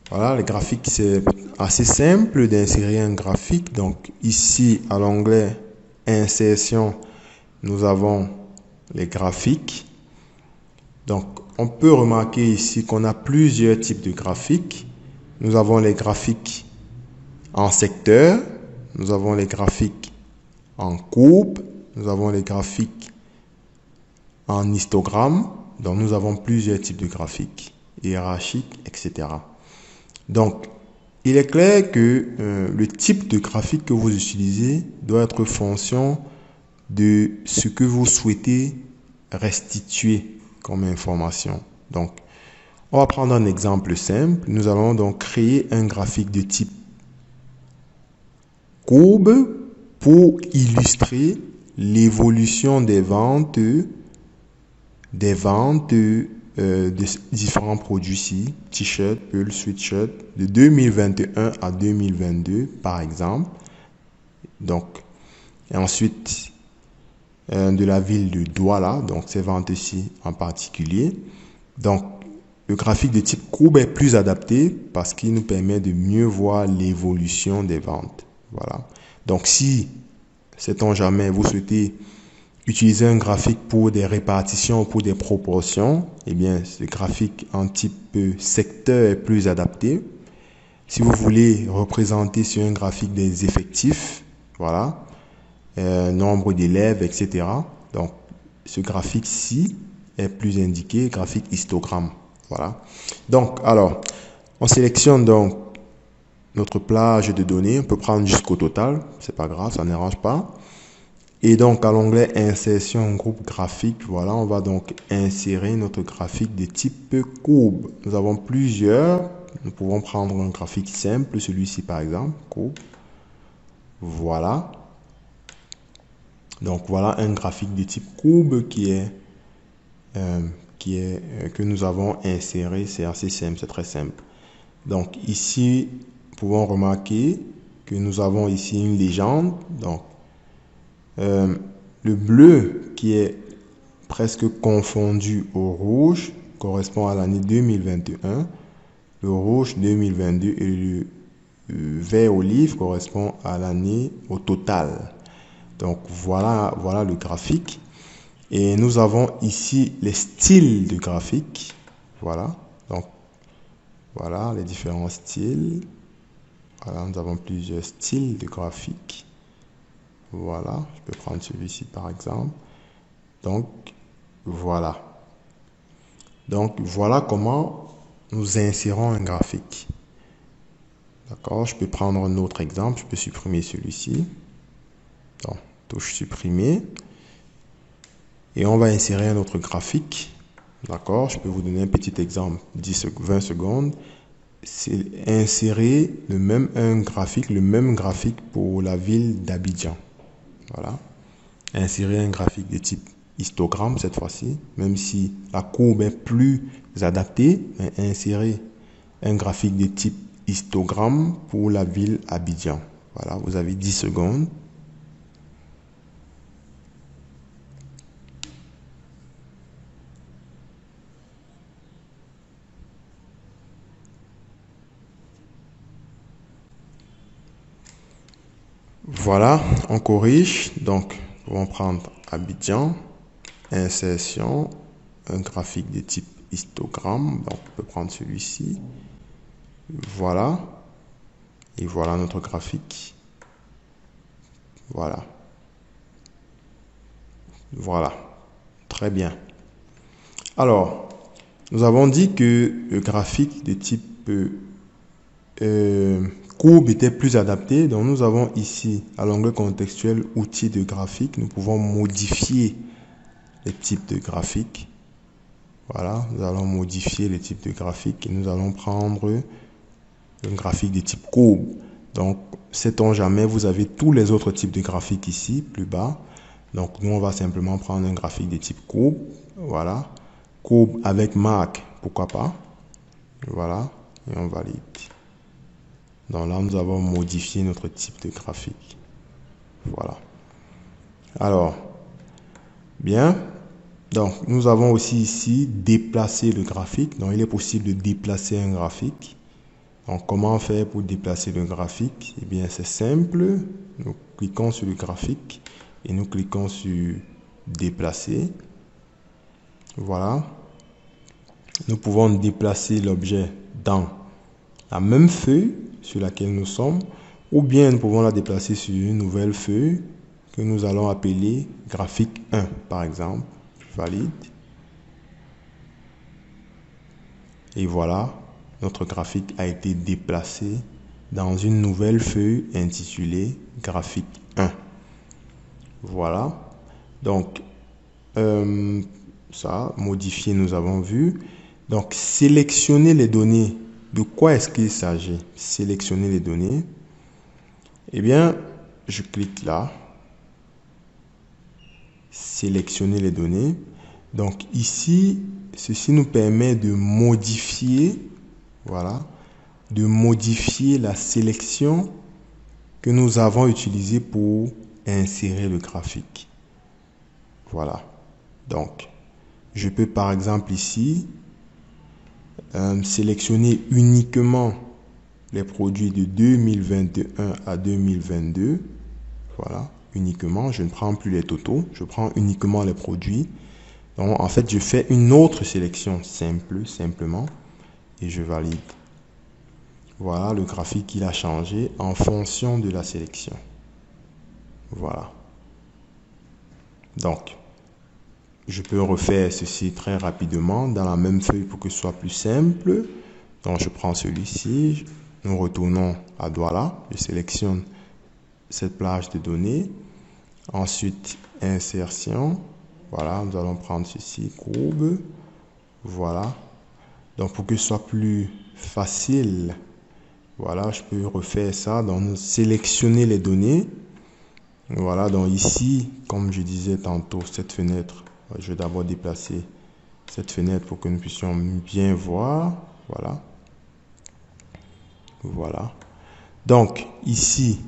Voilà, les graphiques, c'est assez simple d'insérer un graphique. Donc ici, à l'onglet Insertion, nous avons les graphiques. Donc, on peut remarquer ici qu'on a plusieurs types de graphiques. Nous avons les graphiques en secteur, nous avons les graphiques en courbe, nous avons les graphiques en histogramme. Donc, nous avons plusieurs types de graphiques, hiérarchiques, etc. Donc, il est clair que le type de graphique que vous utilisez doit être fonction de ce que vous souhaitez restituer comme information. Donc, on va prendre un exemple simple. Nous allons donc créer un graphique de type courbe pour illustrer l'évolution des ventes de différents produits ici, t-shirt, pull, sweatshirt, de 2021 à 2022, par exemple. Donc, et ensuite, de la ville de Douala, donc ces ventes-ci en particulier. Donc, le graphique de type courbe est plus adapté parce qu'il nous permet de mieux voir l'évolution des ventes. Voilà. Donc, si, sait-on jamais, vous souhaitez utiliser un graphique pour des répartitions ou pour des proportions, eh bien, ce graphique en type secteur est plus adapté. Si vous voulez représenter sur un graphique des effectifs, voilà, nombre d'élèves, etc. Donc, ce graphique-ci est plus indiqué, graphique histogramme. Voilà. Donc, alors, on sélectionne donc notre plage de données. On peut prendre jusqu'au total. C'est pas grave, ça n'arrange pas. Et donc, à l'onglet Insertion groupe graphique, voilà, on va donc insérer notre graphique de type courbe. Nous avons plusieurs. Nous pouvons prendre un graphique simple, celui-ci par exemple, courbe. Voilà. Donc, voilà un graphique de type courbe que nous avons inséré. C'est assez simple, c'est très simple. Donc, ici, nous pouvons remarquer que nous avons ici une légende. Donc, le bleu qui est presque confondu au rouge correspond à l'année 2021. Le rouge 2022 et le vert olive correspond à l'année au total. Donc voilà le graphique. Et nous avons ici les styles de graphique. Voilà. Donc voilà les différents styles. Voilà, nous avons plusieurs styles de graphique. Voilà, je peux prendre celui-ci par exemple. Donc, voilà. Donc, voilà comment nous insérons un graphique. D'accord, je peux prendre un autre exemple. Je peux supprimer celui-ci. Donc, touche supprimer. Et on va insérer un autre graphique. D'accord, je peux vous donner un petit exemple, 20 secondes. C'est insérer le même graphique pour la ville d'Abidjan. Voilà. Insérer un graphique de type histogramme cette fois-ci, même si la courbe est plus adaptée, mais insérer un graphique de type histogramme pour la ville Abidjan. Voilà, vous avez 10 secondes. Voilà, on corrige. Donc, on va prendre Abidjan, insertion, un graphique de type histogramme. Donc, on peut prendre celui-ci. Voilà. Et voilà notre graphique. Voilà. Voilà. Très bien. Alors, nous avons dit que le graphique de type courbe était plus adapté. Donc, nous avons ici, à l'onglet contextuel, outils de graphique. Nous pouvons modifier les types de graphiques. Voilà, nous allons modifier les types de graphiques et nous allons prendre un graphique de type courbe. Donc, sait-on jamais, vous avez tous les autres types de graphiques ici, plus bas. Donc, nous, on va simplement prendre un graphique de type courbe. Voilà. Courbe avec marque, pourquoi pas. Voilà. Et on valide. Donc là, nous avons modifié notre type de graphique. Voilà. Alors, bien. Donc, nous avons aussi ici déplacer le graphique. Donc, il est possible de déplacer un graphique Donc, comment faire pour déplacer le graphique? Eh bien, c'est simple. Nous cliquons sur le graphique et nous cliquons sur déplacer. Voilà. Nous pouvons déplacer l'objet dans la même feuille sur laquelle nous sommes, ou bien nous pouvons la déplacer sur une nouvelle feuille que nous allons appeler graphique 1, par exemple. Je valide. Et voilà, notre graphique a été déplacé dans une nouvelle feuille intitulée graphique 1. Voilà. Donc, ça, modifier, nous avons vu. Donc, sélectionner les données. De quoi est-ce qu'il s'agit? Sélectionner les données. Eh bien, je clique là. Sélectionner les données. Donc, ici, ceci nous permet de modifier, voilà, de modifier la sélection que nous avons utilisée pour insérer le graphique. Voilà. Donc, je peux par exemple ici sélectionner uniquement les produits de 2021 à 2022. Voilà, uniquement. Je ne prends plus les totaux, je prends uniquement les produits. Donc, en fait, je fais une autre sélection simplement, et je valide. Voilà, le graphique, il a changé en fonction de la sélection. Voilà. Donc, je peux refaire ceci très rapidement dans la même feuille pour que ce soit plus simple. Donc, je prends celui-ci. Nous retournons à Douala. Je sélectionne cette plage de données. Ensuite, insertion. Voilà, nous allons prendre ceci, courbe. Voilà. Donc, pour que ce soit plus facile, voilà, je peux refaire ça. Donc, sélectionner les données. Voilà, donc ici, comme je disais tantôt, cette fenêtre, je vais d'abord déplacer cette fenêtre pour que nous puissions bien voir. Voilà. Voilà. Donc, ici,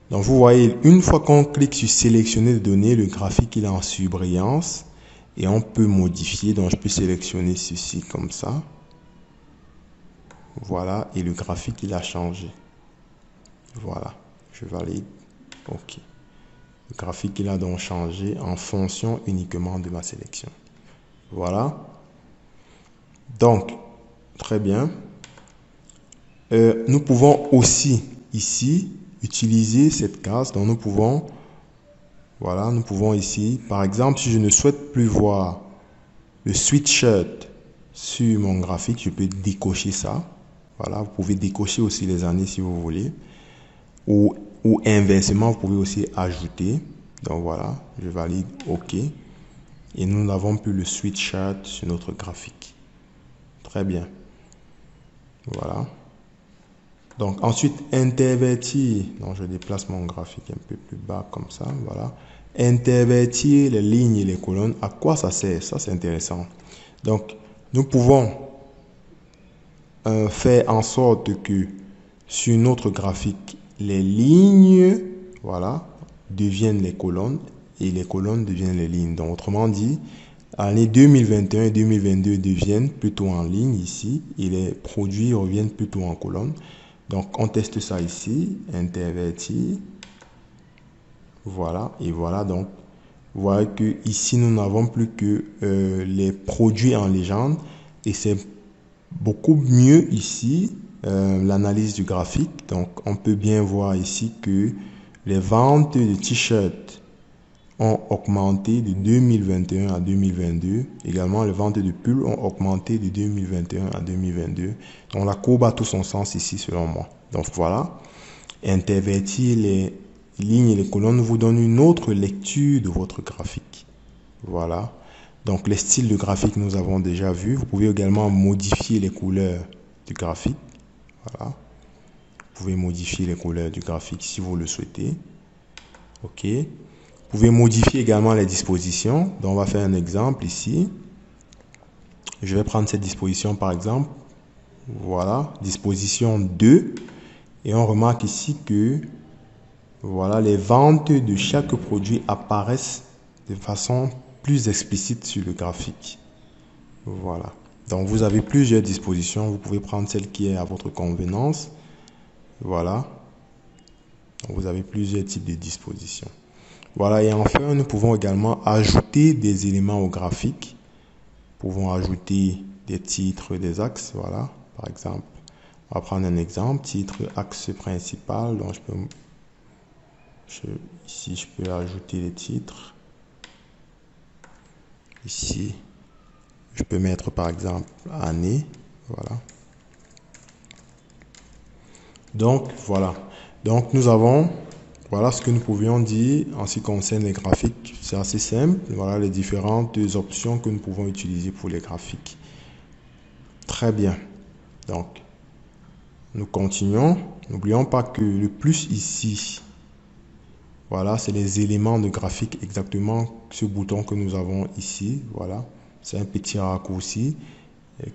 donc vous voyez, une fois qu'on clique sur sélectionner les données, le graphique il est en surbrillance et on peut modifier. Donc, je peux sélectionner ceci comme ça. Voilà, et le graphique il a changé. Voilà, je valide. OK. Le graphique il a donc changé en fonction uniquement de ma sélection. Voilà. Donc, très bien. Nous pouvons aussi ici utiliser cette case. Donc, nous pouvons, voilà, nous pouvons ici, par exemple, si je ne souhaite plus voir le sweatshirt sur mon graphique, je peux décocher ça. Voilà, vous pouvez décocher aussi les années si vous voulez. Ou inversement, vous pouvez aussi ajouter. Donc voilà, je valide OK. Et nous n'avons plus le sweatshirt sur notre graphique. Très bien. Voilà. Donc ensuite, intervertir. Donc je déplace mon graphique un peu plus bas comme ça. Voilà. Intervertir les lignes et les colonnes. À quoi ça sert? Ça, c'est intéressant. Donc, nous pouvons faire en sorte que sur notre graphique, les lignes, voilà, deviennent les colonnes et les colonnes deviennent les lignes. Donc, autrement dit, année 2021 et 2022 deviennent plutôt en ligne ici et les produits reviennent plutôt en colonne. Donc, on teste ça ici, intervertir. Voilà, et voilà donc. Vous voyez que ici, nous n'avons plus que les produits en légende et c'est beaucoup mieux ici l'analyse du graphique. Donc, on peut bien voir ici que les ventes de t-shirts ont augmenté de 2021 à 2022. Également, les ventes de pulls ont augmenté de 2021 à 2022. Donc, la courbe a tout son sens ici, selon moi. Donc, voilà. Intervertir les lignes et les colonnes vous donne une autre lecture de votre graphique. Voilà. Donc, les styles de graphique, nous avons déjà vu. Vous pouvez également modifier les couleurs du graphique. Voilà. Vous pouvez modifier les couleurs du graphique si vous le souhaitez. OK. Vous pouvez modifier également les dispositions. Donc, on va faire un exemple ici. Je vais prendre cette disposition par exemple. Voilà, disposition 2. Et on remarque ici que voilà, les ventes de chaque produit apparaissent de façon plus explicite sur le graphique. Voilà. Donc, vous avez plusieurs dispositions. Vous pouvez prendre celle qui est à votre convenance. Voilà. Donc, vous avez plusieurs types de dispositions. Voilà. Et enfin, nous pouvons également ajouter des éléments au graphique. Nous pouvons ajouter des titres, des axes. Voilà. Par exemple, on va prendre un exemple. Titre, axe principal. Donc, ici, je peux ajouter les titres. Ici, je peux mettre par exemple année. Voilà. Donc, voilà. Donc, voilà ce que nous pouvions dire en ce qui concerne les graphiques. C'est assez simple. Voilà les différentes options que nous pouvons utiliser pour les graphiques. Très bien. Donc, nous continuons. N'oublions pas que le plus ici, voilà, c'est les éléments de graphique, exactement ce bouton que nous avons ici. Voilà, c'est un petit raccourci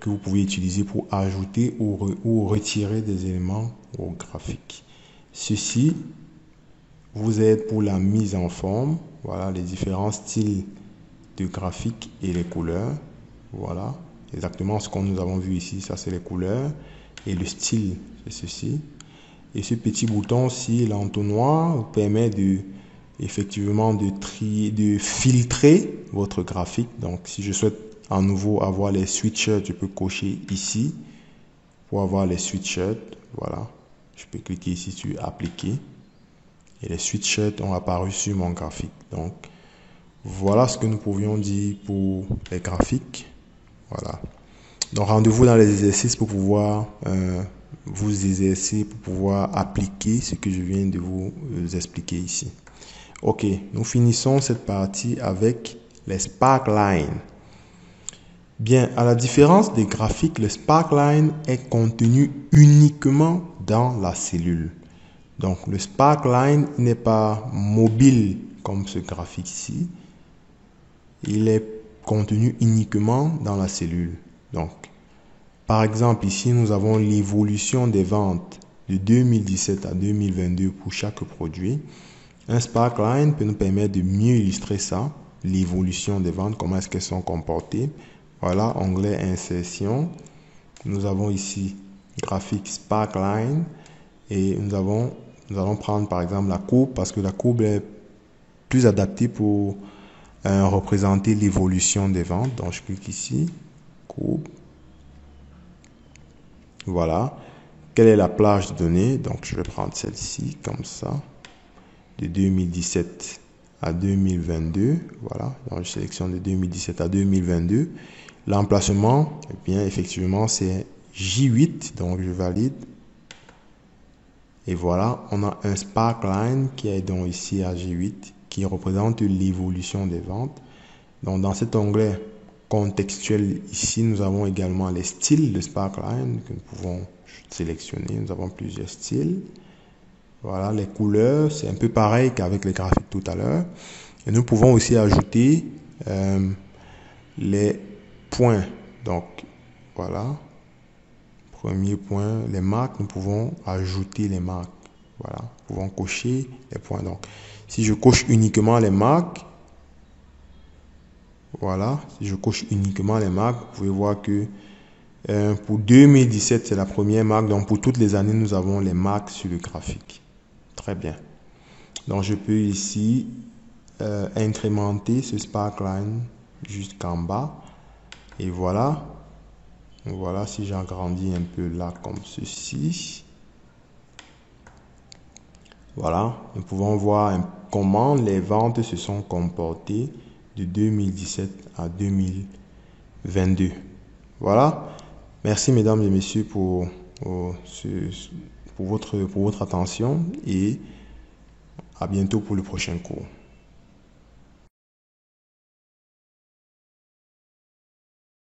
que vous pouvez utiliser pour ajouter ou retirer des éléments au graphique. Ceci vous aide pour la mise en forme. Voilà, les différents styles de graphique et les couleurs. Voilà, exactement ce que nous avons vu ici. Ça, c'est les couleurs. Et le style, c'est ceci. Et ce petit bouton-ci, l'entonnoir, vous permet effectivement de filtrer votre graphique. Donc, si je souhaite à nouveau avoir les switchers, je peux cocher ici pour avoir les switchers. Voilà, je peux cliquer ici sur appliquer et les switchers ont apparu sur mon graphique. Donc, voilà ce que nous pouvions dire pour les graphiques. Voilà. Donc, rendez-vous dans les exercices pour pouvoir vous exercer, pour pouvoir appliquer ce que je viens de vous expliquer ici. Ok, nous finissons cette partie avec les sparklines. Bien, à la différence des graphiques, le sparkline est contenu uniquement dans la cellule. Donc, le sparkline n'est pas mobile comme ce graphique ici. Il est contenu uniquement dans la cellule. Donc, par exemple, ici, nous avons l'évolution des ventes de 2017 à 2022 pour chaque produit. Un sparkline peut nous permettre de mieux illustrer ça, l'évolution des ventes, comment est-ce qu'elles sont comportées. Voilà, onglet insertion. Nous avons ici graphique sparkline et nous allons prendre par exemple la courbe parce que la courbe est plus adaptée pour représenter l'évolution des ventes. Donc, je clique ici, courbe. Voilà. Quelle est la plage de données? Donc, je vais prendre celle-ci comme ça, de 2017 à 2022. Voilà. Donc, je sélectionne de 2017 à 2022. L'emplacement, eh bien, effectivement, c'est J8. Donc, je valide. Et voilà, on a un sparkline qui est donc ici à J8, qui représente l'évolution des ventes. Donc, dans cet onglet contextuel ici, nous avons également les styles de sparkline que nous pouvons sélectionner. Nous avons plusieurs styles. Voilà, les couleurs, c'est un peu pareil qu'avec les graphiques tout à l'heure. Et nous pouvons aussi ajouter les points. Donc, voilà. Premier point, les marques, nous pouvons ajouter les marques. Voilà, nous pouvons cocher les points. Donc, si je coche uniquement les marques, voilà, si je coche uniquement les marques, vous pouvez voir que pour 2017, c'est la première marque. Donc, pour toutes les années, nous avons les marques sur le graphique. Très bien. Donc, je peux ici incrémenter ce sparkline jusqu'en bas. Et voilà. Voilà, si j'agrandis un peu là comme ceci. Voilà, nous pouvons voir comment les ventes se sont comportées de 2017 à 2022. Voilà. Merci mesdames et messieurs pour votre attention et à bientôt pour le prochain cours.